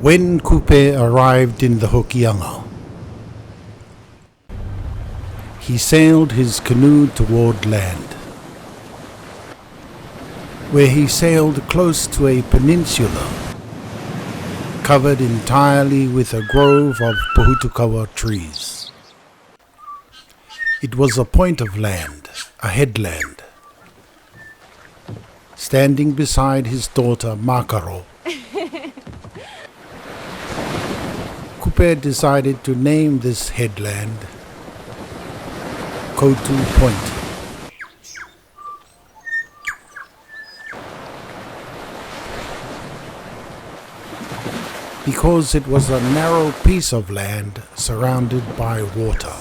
When Kupe arrived in the Hokianga, he sailed his canoe toward land, where he sailed close to a peninsula covered entirely with a grove of pohutukawa trees. It was a point of land, a headland. Standing beside his daughter Makaro, Kupe decided to name this headland Koutu Point. Because it was a narrow piece of land surrounded by water.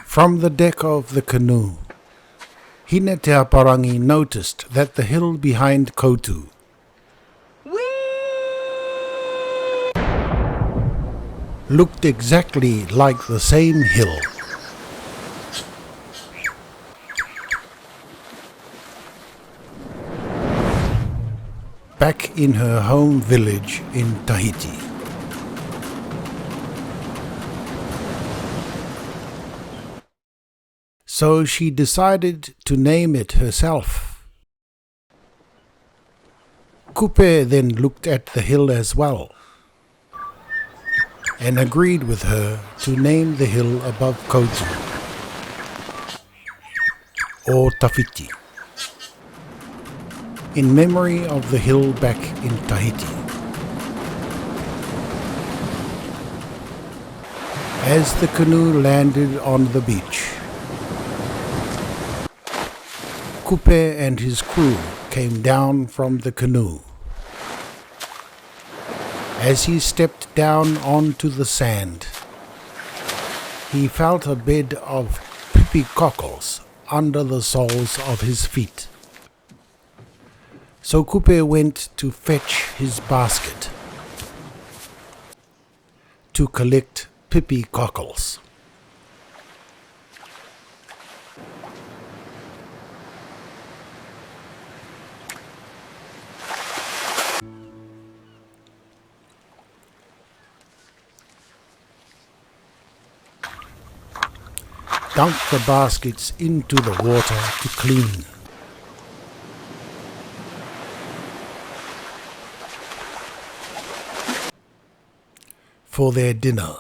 From the deck of the canoe, Hineteaparangi noticed that the hill behind Koutu looked exactly like the same hill. Back in her home village in Tahiti. So she decided to name it herself. Kupe then looked at the hill as well, and agreed with her to name the hill above Koutu, or Tawhiti, in memory of the hill back in Tahiti. As the canoe landed on the beach, Kupe and his crew came down from the canoe. As he stepped down onto the sand, he felt a bed of pipi cockles under the soles of his feet. So Kupe went to fetch his basket to collect pipi cockles. Dunk the baskets into the water to clean. For their dinner.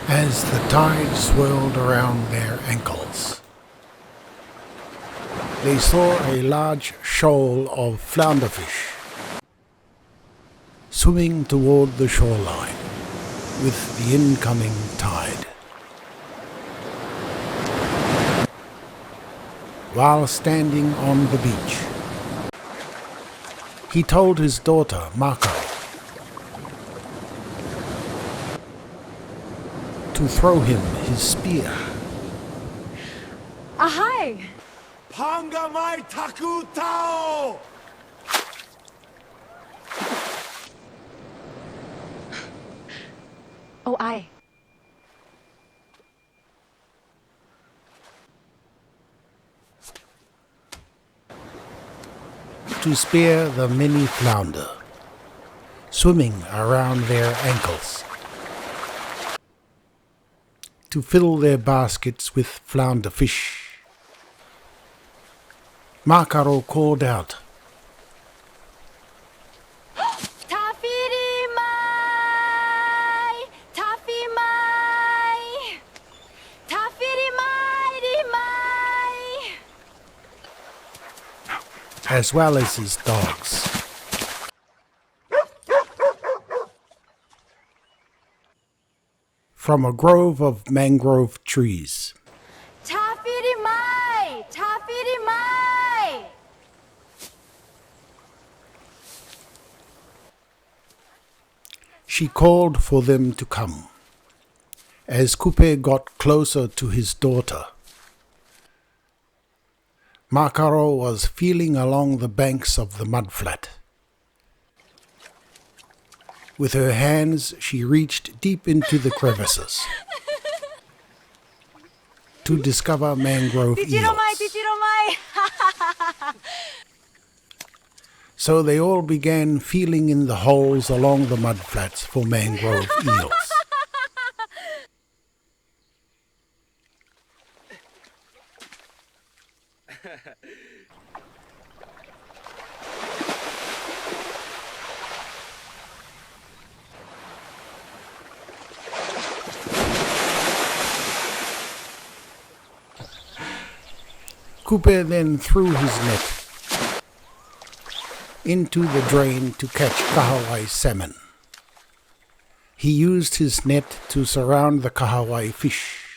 As the tide swirled around their ankles, they saw a large shoal of flounderfish swimming toward the shoreline with the incoming tide. While standing on the beach, he told his daughter Makaro to throw him his spear. Ahai! Panga mai taku tao! Oh, ai. To spare the many flounder swimming around their ankles, to fill their baskets with flounder fish. Makaro called out, Tawhiri mai! Tafi mai! Tawhiri mai ri mai! as well as his dogs. From a grove of mangrove trees, Tawhiri mai! Tawhiri mai! she called for them to come. As Kupe got closer to his daughter, Makaro was feeling along the banks of the mudflat. With her hands, she reached deep into the crevices to discover mangrove eels. Tichiromai! So they all began feeling in the holes along the mudflats for mangrove eels. Kupe then threw his net into the drain to catch kahawai salmon. He used his net to surround the kahawai fish,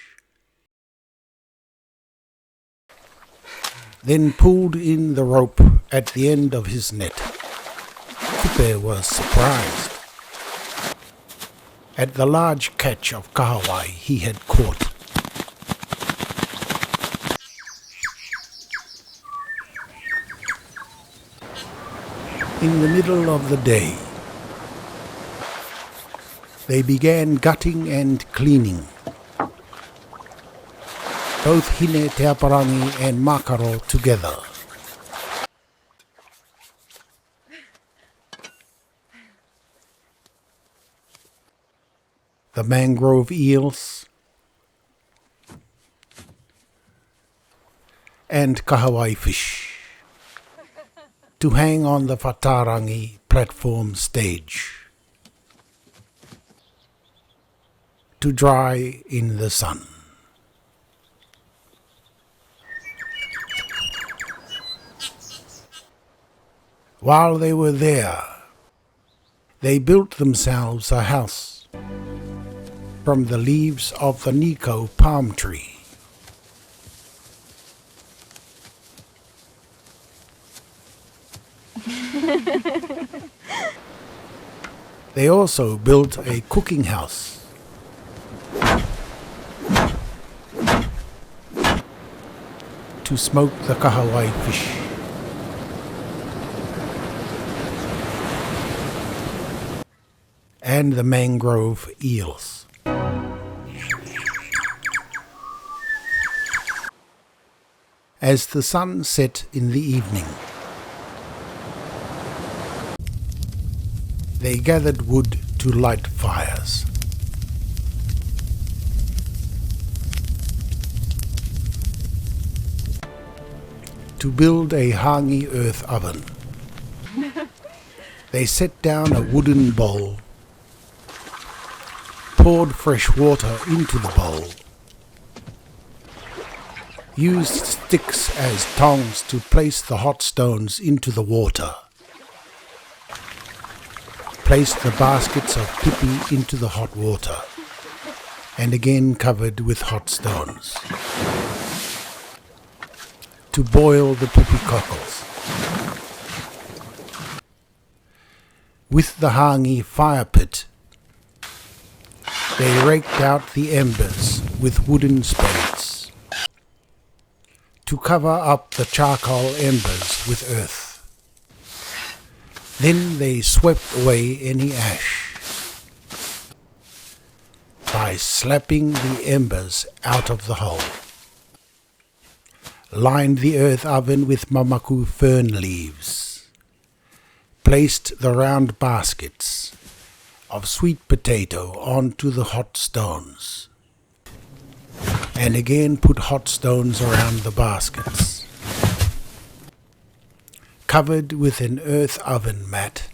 then pulled in the rope at the end of his net. Kupe was surprised at the large catch of kahawai he had caught. In the middle of the day, they began gutting and cleaning. Both Hine Teaparangi and Makaro together. The mangrove eels and kahawai fish to hang on the Whatarangi platform stage, to dry in the sun. While they were there, they built themselves a house from the leaves of the Nico palm tree. They also built a cooking house to smoke the kahawai fish. And the mangrove eels. As the sun set in the evening, they gathered wood to light fires. To build a hangi earth oven, they set down a wooden bowl, poured fresh water into the bowl, used sticks as tongs to place the hot stones into the water, placed the baskets of pipi into the hot water, and again covered with hot stones, to boil the pipi cockles. With the hangi fire pit, they raked out the embers with wooden spades, to cover up the charcoal embers with earth. Then they swept away any ash by slapping the embers out of the hole, lined the earth oven with mamaku fern leaves, placed the round baskets of sweet potato onto the hot stones, and again put hot stones around the baskets, covered with an earth oven mat,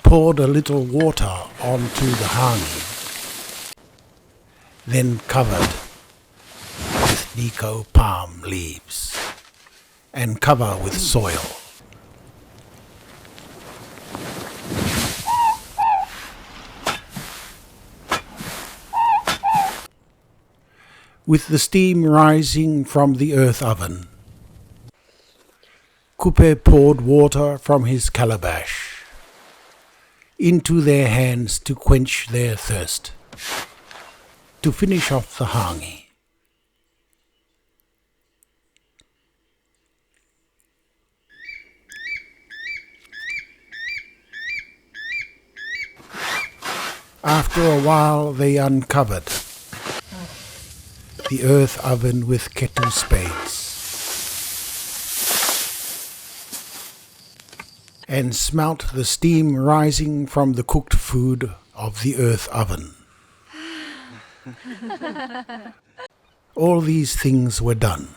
poured a little water onto the hangi, then covered with Nico palm leaves, and cover with soil. With the steam rising from the earth oven, Kupe poured water from his calabash into their hands to quench their thirst, to finish off the hangi. After a while they uncovered the earth oven with Koutu spades and smelt the steam rising from the cooked food of the earth oven. All these things were done.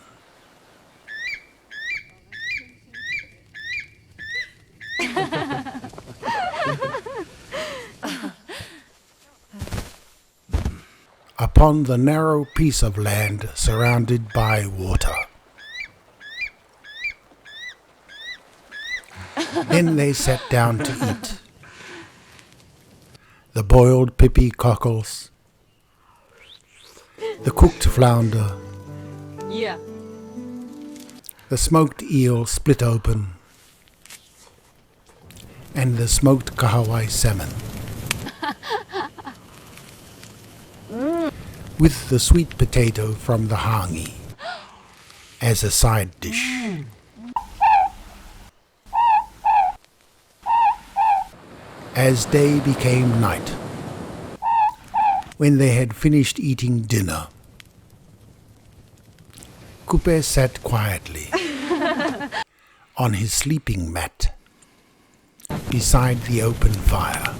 Upon the narrow piece of land surrounded by water. Then they sat down to eat. The boiled pipi cockles, the cooked flounder, Yeah. the smoked eel split open, and the smoked kahawai salmon. With the sweet potato from the hangi as a side dish. As day became night, when they had finished eating dinner, Kupe sat quietly on his sleeping mat beside the open fire.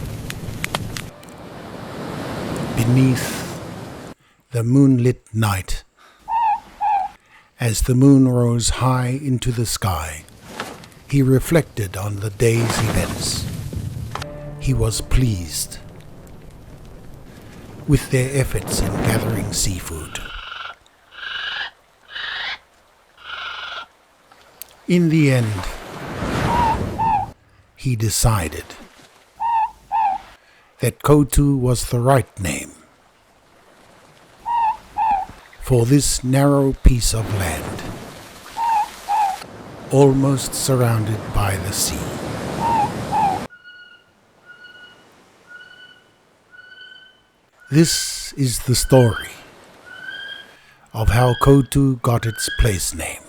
Beneath the moonlit night, as the moon rose high into the sky, he reflected on the day's events. He was pleased with their efforts in gathering seafood. In the end, he decided that Koutu was the right name for this narrow piece of land, almost surrounded by the sea. This is the story of how Koutu got its place name.